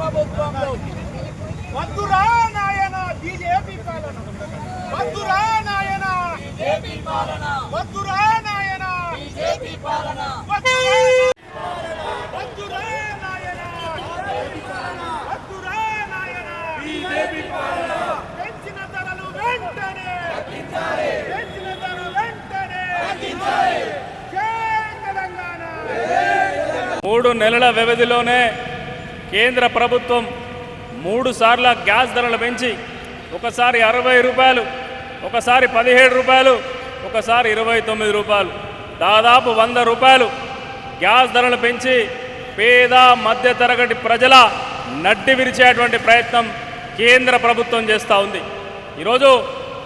ప్రభుత్వంలో వద్దురా నాయన బీజేపీ పాలన, వద్దురా నాయన బీజేపీ పాలన, వద్దురా నాయన బీజేపీ పాలన, వద్దురా నాయన బీజేపీ పాలన, వద్దురా నాయన బీజేపీ పాలన. పెంచిన ధరలు వెంటనే తగ్గించాలి, పెంచిన ధరలు వెంటనే తగ్గించాలి. జై తెలంగాణ. 3 నెలల వ్యవధిలోనే కేంద్ర ప్రభుత్వం 3 సార్లు గ్యాస్ ధరలు పెంచి ఒకసారి 60 రూపాయలు, ఒకసారి 17 రూపాయలు, ఒకసారి 29 రూపాయలు, దాదాపు 100 రూపాయలు గ్యాస్ ధరలు పెంచి పేద మధ్యతరగతి ప్రజల నడ్డి విరిచేటువంటి ప్రయత్నం కేంద్ర ప్రభుత్వం చేస్తూ ఉంది. ఈరోజు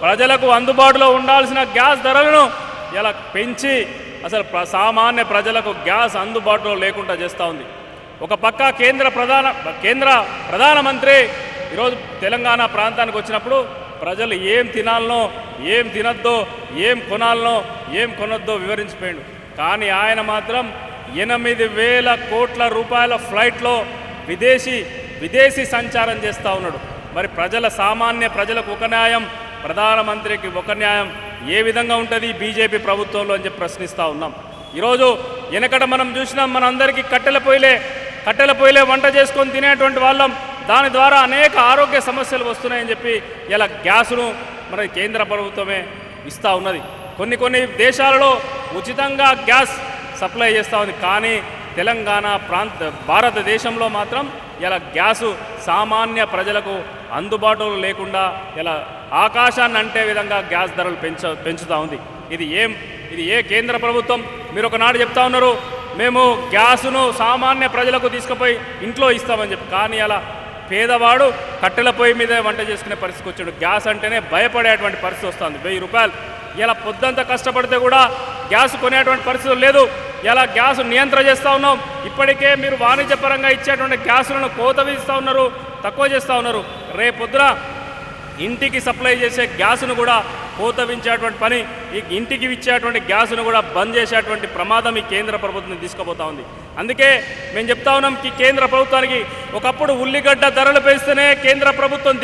ప్రజలకు అందుబాటులో ఉండాల్సిన గ్యాస్ ధరలను ఇలా పెంచి అసలు సామాన్య ప్రజలకు గ్యాస్ అందుబాటులో లేకుండా చేస్తూ ఉంది. ఒక పక్క కేంద్ర ప్రధానమంత్రి ఈరోజు తెలంగాణ ప్రాంతానికి వచ్చినప్పుడు ప్రజలు ఏం తినాలనో, ఏం తినద్దో, ఏం కొనాలనో, ఏం కొనొద్దో వివరించిపోయాడు. కానీ ఆయన మాత్రం 8,000 కోట్ల రూపాయల ఫ్లైట్లో విదేశీ సంచారం చేస్తూ ఉన్నాడు. మరి సామాన్య ప్రజలకు ఒక న్యాయం, ప్రధానమంత్రికి ఒక న్యాయం ఏ విధంగా ఉంటుంది బీజేపీ ప్రభుత్వంలో అని చెప్పి ప్రశ్నిస్తూ ఉన్నాం. ఈరోజు వెనకట మనం చూసినాం, మనందరికీ కట్టెల పొయ్యిలే వంట చేసుకొని తినేటువంటి వాళ్ళం. దాని ద్వారా అనేక ఆరోగ్య సమస్యలు వస్తున్నాయని చెప్పి ఇలా గ్యాసును మన కేంద్ర ప్రభుత్వమే ఇస్తూ ఉన్నది. కొన్ని దేశాలలో ఉచితంగా గ్యాస్ సప్లై చేస్తూ ఉంది. కానీ తెలంగాణ భారతదేశంలో మాత్రం ఇలా గ్యాసు సామాన్య ప్రజలకు అందుబాటులో లేకుండా ఇలా ఆకాశాన్ని అంటే విధంగా గ్యాస్ ధరలు పెంచుతూ ఉంది. ఇది ఏ కేంద్ర ప్రభుత్వం? మీరు ఒకనాడు చెప్తా ఉన్నారు, మేము గ్యాసును సామాన్య ప్రజలకు తీసుకుపోయి ఇంట్లో ఇస్తామని చెప్పి. కానీ అలా పేదవాడు కట్టెల పొయ్యి మీద వంట చేసుకునే పరిస్థితికి వచ్చాడు. గ్యాస్ అంటేనే భయపడేటువంటి పరిస్థితి వస్తుంది. 1000 రూపాయలు ఇలా పొద్దంతా కష్టపడితే కూడా గ్యాస్ కొనేటువంటి పరిస్థితి లేదు. ఇలా గ్యాస్ నియంత్రణ చేస్తూ ఉన్నాం. ఇప్పటికే మీరు వాణిజ్యపరంగా ఇచ్చేటువంటి గ్యాసులను కోత విధిస్తూ ఉన్నారు, తక్కువ చేస్తూ ఉన్నారు. రేపొద్దున ఇంటికి సప్లై చేసే గ్యాసును కూడా కోత వించేటువంటి పని, ఈ ఇంటికి ఇచ్చేటువంటి గ్యాసును కూడా బంద్ చేసేటువంటి ప్రమాదం ఈ కేంద్ర ప్రభుత్వం తీసుకుపోతా ఉంది. అందుకే మేము చెప్తా ఉన్నాం, కేంద్ర ప్రభుత్వానికి ఒకప్పుడు ఉల్లిగడ్డ ధరలు పెంచితేనే కేంద్ర ప్రభుత్వం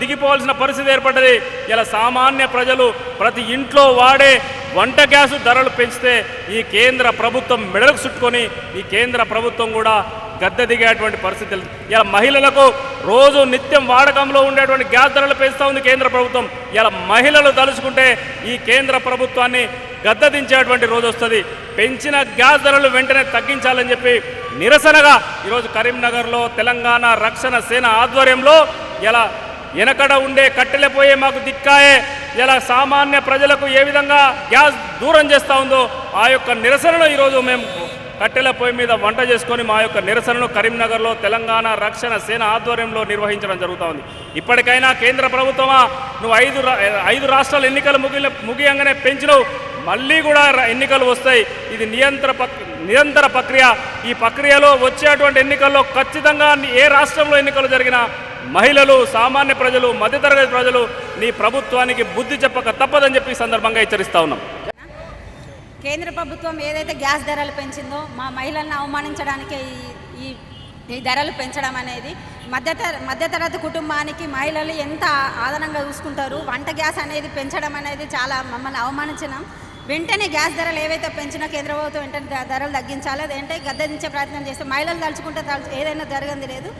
దిగిపోవాల్సిన పరిస్థితి ఏర్పడ్డది. ఇలా సామాన్య ప్రజలు ప్రతి ఇంట్లో వాడే వంట గ్యాసు ధరలు పెంచితే ఈ కేంద్ర ప్రభుత్వం మెడలకు చుట్టుకొని ఈ కేంద్ర ప్రభుత్వం కూడా గద్దె దిగేటువంటి పరిస్థితులు. ఇలా మహిళలకు రోజు నిత్యం వాడకంలో ఉండేటువంటి గ్యాస్ ధరలు పెంచుతూ ఉంది కేంద్ర ప్రభుత్వం. ఇలా మహిళలు తలుచుకుంటే ఈ కేంద్ర ప్రభుత్వాన్ని గద్దె దించేటువంటి రోజు వస్తుంది. పెంచిన గ్యాస్ ధరలు వెంటనే తగ్గించాలని చెప్పి నిరసనగా ఈరోజు కరీంనగర్లో తెలంగాణ రక్షణ సేన ఆధ్వర్యంలో ఇలా వెనకడ ఉండే కట్టెలపోయే మాకు దిక్కాయే ఇలా సామాన్య ప్రజలకు ఏ విధంగా గ్యాస్ దూరం చేస్తూ ఉందో ఆ యొక్క నిరసనను ఈరోజు మేము కట్టెల పొయ్యి మీద వంట చేసుకొని మా యొక్క నిరసనను కరీంనగర్లో తెలంగాణ రక్షణ సేన ఆధ్వర్యంలో నిర్వహించడం జరుగుతూ ఉంది. ఇప్పటికైనా కేంద్ర ప్రభుత్వమా, నువ్వు 5 రాష్ట్రాల ఎన్నికలు ముగియంగానే పెంచినవు, మళ్ళీ కూడా ఎన్నికలు వస్తాయి. ఇది నిరంతర ప్రక్రియ. ఈ ప్రక్రియలో వచ్చేటువంటి ఎన్నికల్లో ఖచ్చితంగా ఏ రాష్ట్రంలో ఎన్నికలు జరిగినా మహిళలు, సామాన్య ప్రజలు, మధ్యతరగతి ప్రజలు నీ ప్రభుత్వానికి బుద్ధి చెప్పక తప్పదని చెప్పి ఈ సందర్భంగా హెచ్చరిస్తూ ఉన్నాం. కేంద్ర ప్రభుత్వం ఏదైతే గ్యాస్ ధరలు పెంచిందో మా మహిళలను అవమానించడానికి ఈ ధరలు పెంచడం అనేది మధ్యతరగతి కుటుంబానికి మహిళలు ఎంత ఆదనంగా చూసుకుంటారు. వంట గ్యాస్ అనేది పెంచడం అనేది చాలా మమ్మల్ని అవమానించినాం. వెంటనే గ్యాస్ ధరలు ఏవైతే పెంచినా కేంద్ర ప్రభుత్వం వెంటనే ధరలు తగ్గించాలి. అదేంటే గద్దె దించే ప్రయత్నం చేస్తే మహిళలు తలుచుకుంటే ఏదైనా జరగంది లేదు.